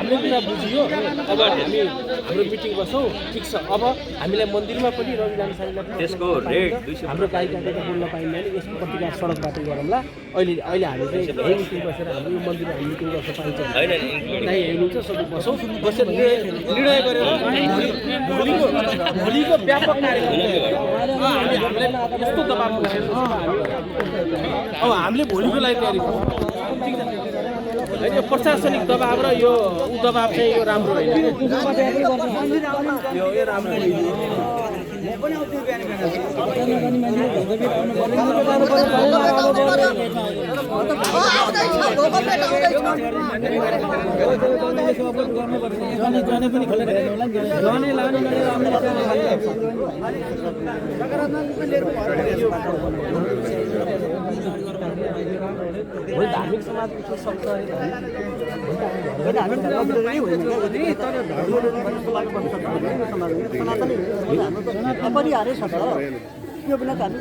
हामीले कुरा बुझियो। अब हामी हाम्रो मिटिङ बसौँ, ठिक छ। अब हामीलाई मन्दिरमा पनि रवि लामिछानेलाई त्यसको रेट हाम्रो गाईकाटेर बोल्न पाइँदैन। यसको प्रतिकार सडकबाट गरौँला। अहिले हामी चाहिँ यही मिटिङ बसेर हाम्रो यो मन्दिरमा हामी मिटिङ गर्न पाइन्छ नै हेर्नुहुन्छ। सबै बसौँ, बसेर निर्णय गरेर भोलिको व्यापक कार्यक्रम हामीलाई यस्तो दबाब अब हामीले भोलिको लागि तयारी गर्छौँ। यो प्रशासनिक दबाब र यो दबाब चाहिँ यो राम्रो होइन। यो राम्रो धार्मिक समाज सक्छ अपरिहार्य छ त यो बिना हामी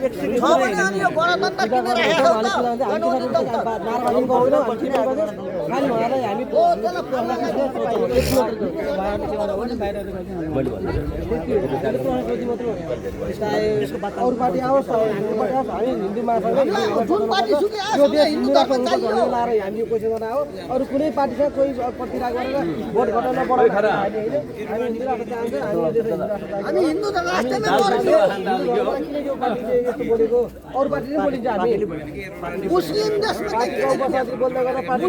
अरू पार्टी आओस् हामी हिन्दू महासंघ हामी कोसिस गर्न आओ। अरू कुनै पार्टी छ कोही प्रतिराग गरेर भोट घटाउन हामी हिन्दू यस्तो बोलेको अरू पार्टीले बोलिन्छ। हामी मुस्लिम देशमा बोल्दै गर्दा पार्टी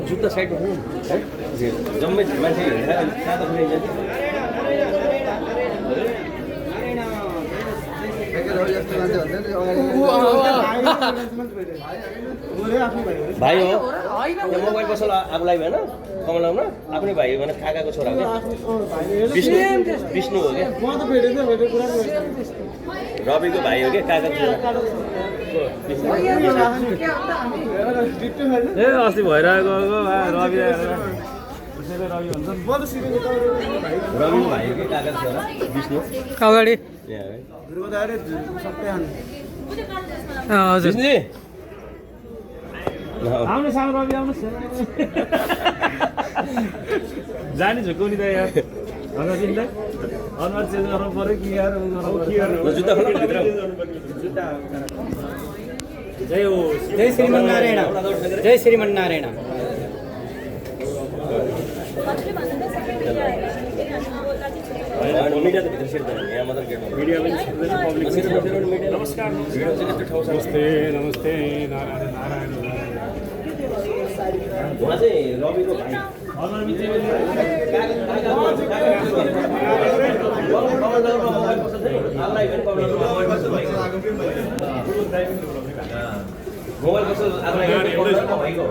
जुत्ता साइड जम्मै मान्छे भाइ हो मोबाइल पसल आगो लाग्यो होइन कमलाउन आफ्नै भाइ भने काकाको छोरा क्या विष्णु हो क्या रविको भाइ हो क्या काकाको छोरा ए अस्ति भइरहेको रवि रविको भाइ हो क्या काकाको छोरा विष्णु अगाडि आउनु सानो रवि आउनुहोस् जाने झुक्काउने त यार अनुहार चेन्ज गर्नु पऱ्यो कि यार जुत्ता खोला भित्र जय हो जय श्रीमन्नारायण जय श्रीमन्नारायण नमस्कार नमस्ते नमस्ते नारायण नारायण उहाँ चाहिँ रविको भाइ मोबाइल पसल भाइको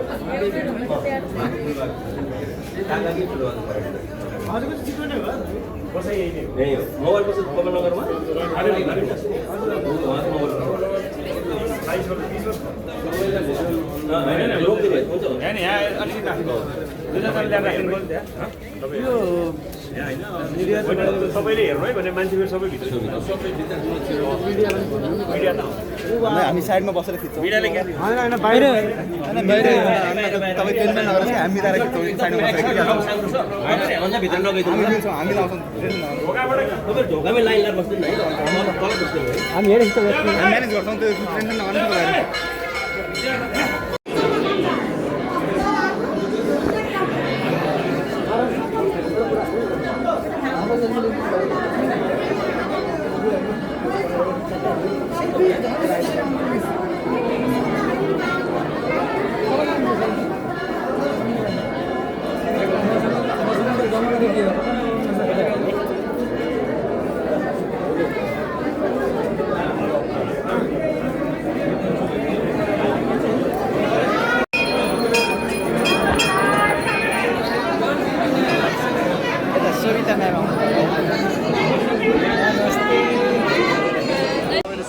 मोबाइल पसल कमलनगरमा सबैले हेर्नु है भने मान्छेहरू सबै भित्र हामी साइडमा बसेर खिच्छौँ होइन बाहिर तपाईँ टेन्सन नगर्नुहोस् कि हामी मिलाएर खिच्छौँ साइडमा बसेर खिच्छौँ भित्र नगइदिनु हामी मिल्छौँ हामी लाउँछौँ तपाईँ ढोकामै लाइन लाएर बस्दैन है तल बस्दैन है हामी हेरेको हामी म्यानेज गर्छौँ त्यो टेन्सन नगर्नुहोस्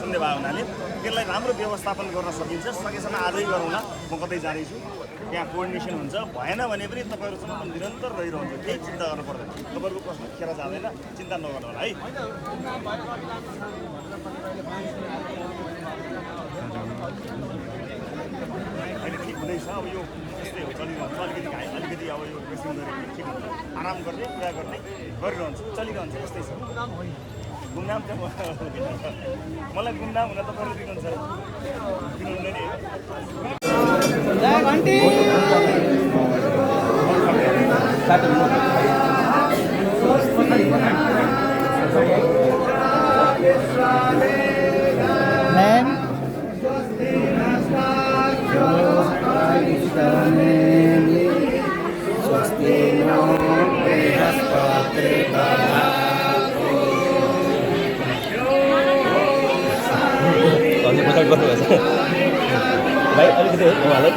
सुन्ने भयो हुनाले त्यसलाई राम्रो व्यवस्थापन गर्न सकिन्छ सकेसम्म आजै गरौँ न म कतै जाँदैछु त्यहाँ कोअर्डिनेसन हुन्छ भएन भने पनि तपाईँहरूसँग म निरन्तर रहिरहन्छु केही चिन्ता गर्नु पर्दैन तपाईँहरूको प्रश्न खेर जाँदैन चिन्ता नगर्नु होला है अहिले ठिक हुँदैछ अब यो यस्तै हो चलिरहन्छ अलिकति अब यो ड्रेसिङ गरेर ठिक हुन्छ आराम गर्ने कुरा गर्ने गरिरहन्छु चलिरहन्छ यस्तै छ गुमनाम चाहिँ मलाई गुमनाम हुन तपाईँले दिनुहुन्छ दिनुहुँदैन भाइ अलिकति उहाँलाई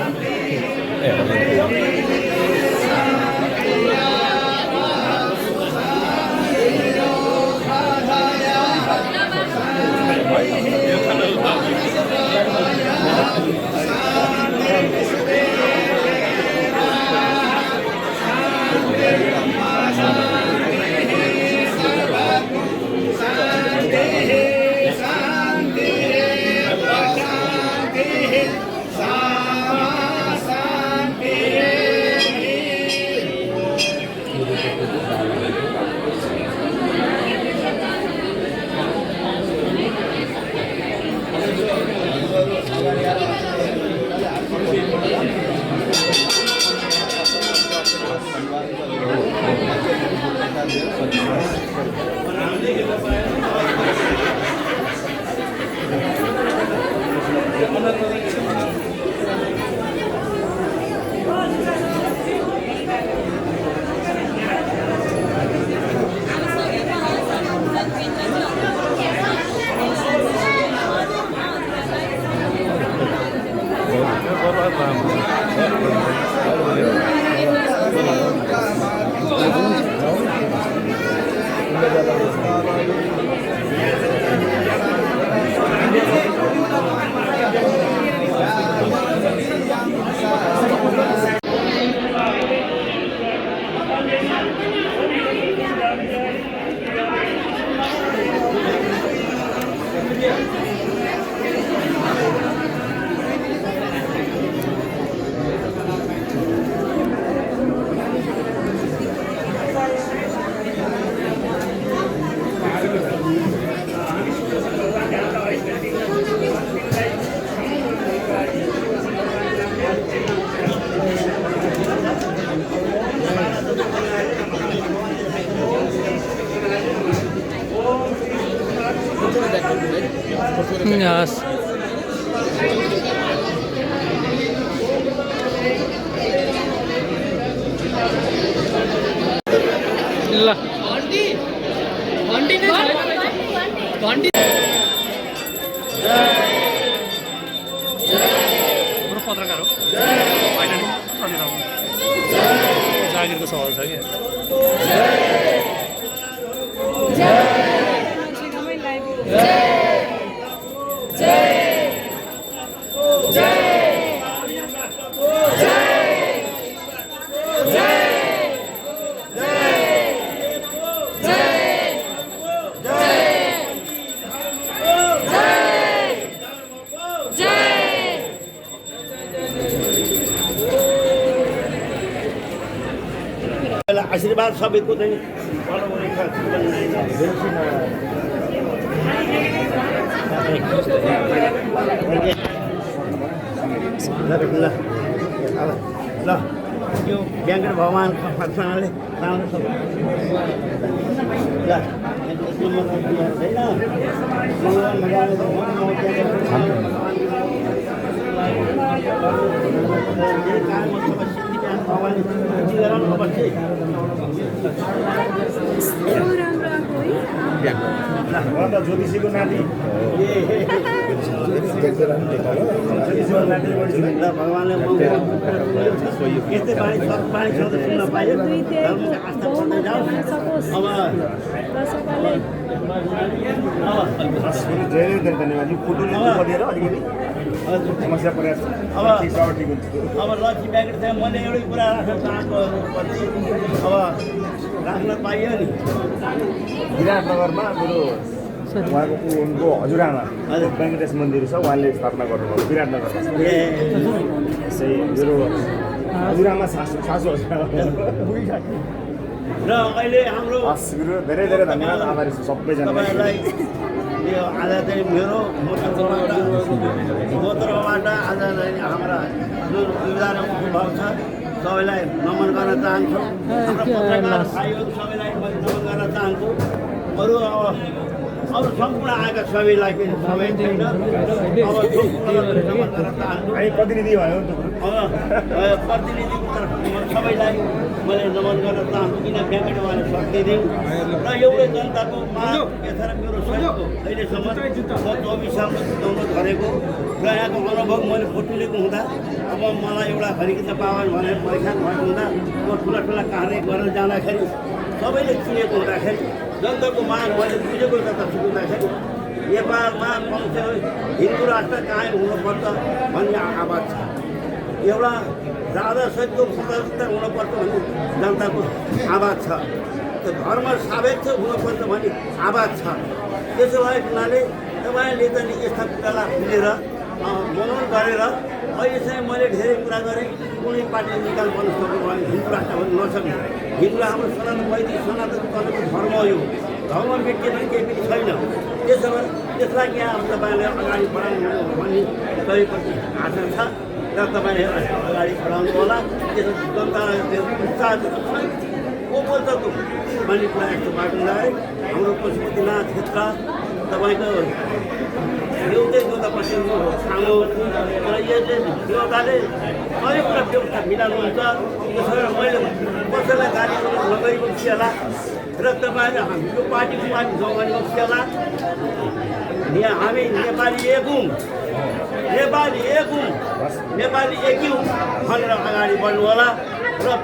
हस् ल पत्रकार हो होइन नि जागिरको सवाल छ कि आशीर्वाद सबैको चाहिँ ल यो ब्याङ्कर भगवान् प्रार्थनाले राम्रो छ ज्योतिषीको नाति भगवान्ले यस्तै बाणी शब्द सुन्न पायो धर्मको आस्था बढ्दै जाओस् अब धेरै धेरै धन्यवाद यो फोटो दिएर अलिकति समस्या परेको छ अब लक्ष्मी ब्याङ्क चाहिँ मैले एउटै कुरा राख्न चाहेको अब राख्न पाइयो नि विराटनगरमा मेरो उहाँको उनको हजुरआमा वेङ्कटेश मन्दिर छ उहाँले स्थापना गर्नुभयो विराटनगरमा मेरो हजुरआमा सासु र अहिले हाम्रो धेरै धेरै धन्यवाद आभारी छु सबैजना यो आज चाहिँ मेरो गोत्रबाट आज हाम्रा जुन विधान भएको छ सबैलाई नमन गर्न चाहन्छु हाम्रो पत्रकार भाइहरू सबैलाई नमन गर्न चाहन्छु अरू सम्पूर्ण आएका सबैलाई पनि सबै छैन अब नमन गर्न चाहन्छु प्रतिनिधि भयो प्रतिनिधिको तर्फबाट सबैलाई मैले नमन गर्न चाहन्छु किन ब्याङ्कबाट उहाँले सक्दिनँ र एउटै जनताको माग यथार मेरो सहयोग अहिलेसम्म म 24 सालमा चुनाउन धरेको र यहाँको अनुभव मैले फोटोलेको हुँदा अब मलाई एउटा हरिकृष्ण पावन भनेर परीक्षा भएको हुँदा म ठुला ठुला कार्य गर्न जाँदाखेरि सबैले चिनेको हुँदाखेरि जनताको माग मैले बुझेको जता सुन्दाखेरि नेपालमा कमसेकम हिन्दू राष्ट्र कायम हुनुपर्छ भन्ने आवाज छ एउटा राजासहितको स्वतन्त्र हुनुपर्छ भन्ने जनताको आवाज छ धर्म सापेक्ष हुनुपर्छ भन्ने आवाज छ त्यसो भएको हुनाले तपाईँले त यस्ता कुरालाई बुझेर मनन गरेर अहिले चाहिँ मैले धेरै कुरा गरेँ कुनै पार्टी निकाल गर्न सक्नु भने हिन्दू राष्ट्र भन्नु नसक्ने हिन्दू हाम्रो सनातन वैदिक सनातन चलेको धर्म हो यो धर्म मेटिएर केही पनि छैन त्यसो भए त्यसलाई यहाँ तपाईँले अगाडि बढाउनु भन्ने सबैप्रति आशा छ र तपाईँले अगाडि बढाउनु होला त्यसो जनतालाई उत्साह को बोल्छ त भन्ने कुरा यस्तो भएको हुँदाखेरि हाम्रो पशुपतिनाथ क्षेत्र तपाईँको एउटै जोता पश्चिमको सानो र यसले जोताले हरेक कुरा व्यवस्था मिलाउनुहुन्छ त्यसो भएर मैले कसैलाई गाली नगरेपछि होला र तपाईँले यो पार्टीको पार्टी नगरेपछि होला यहाँ हामी नेपाली एक हौँ नेपाली एकै हौँ भनेर अगाडि बढ्नु होला र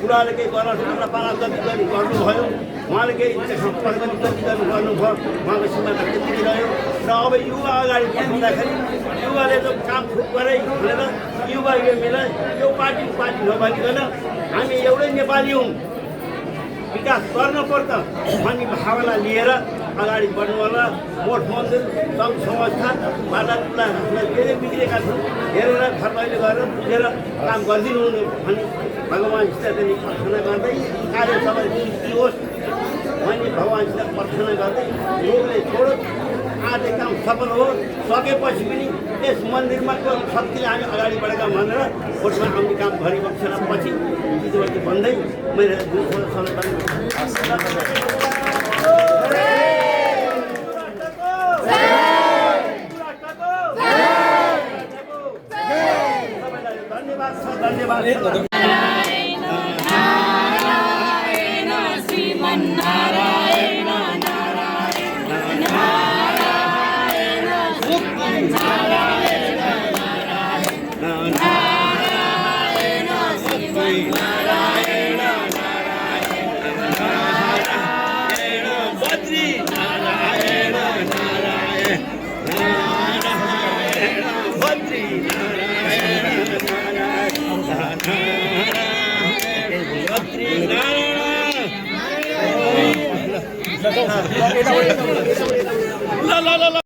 पुरानो केही गर्न सक्नु पाला जति गर्नुभयो उहाँले केही जति गर्नुभयो उहाँको सीमाना त्यति रह्यो र अब युवा अगाडि बढ्दाखेरि युवाले जो काम गरे भनेर युवा यो मिलाइ यो पार्टी नभइकन हामी एउटै नेपाली हौँ विकास गर्नुपर्छ भन्ने भावना लिएर अगाडि बढ्नु होला मठ मन्दिर सङ्घ संस्थाबाट धेरै बिग्रेका छन् हेरेर घरबाहिर गएर बुझेर काम गरिदिनु हुने भन्ने भगवान्सित पनि प्रार्थना गर्दै कार्य सबै होस् भन्ने भगवान्सित प्रार्थना गर्दै रोगले छोडोस् आर्थिक काम सफल हो सकेपछि पनि यस मन्दिरमा शक्तिले हामी अगाडि बढेका भनेर भोटमा आउने काम गरिबक्सेर पछि चिजवटी भन्दै मैले समय ल ल ल ल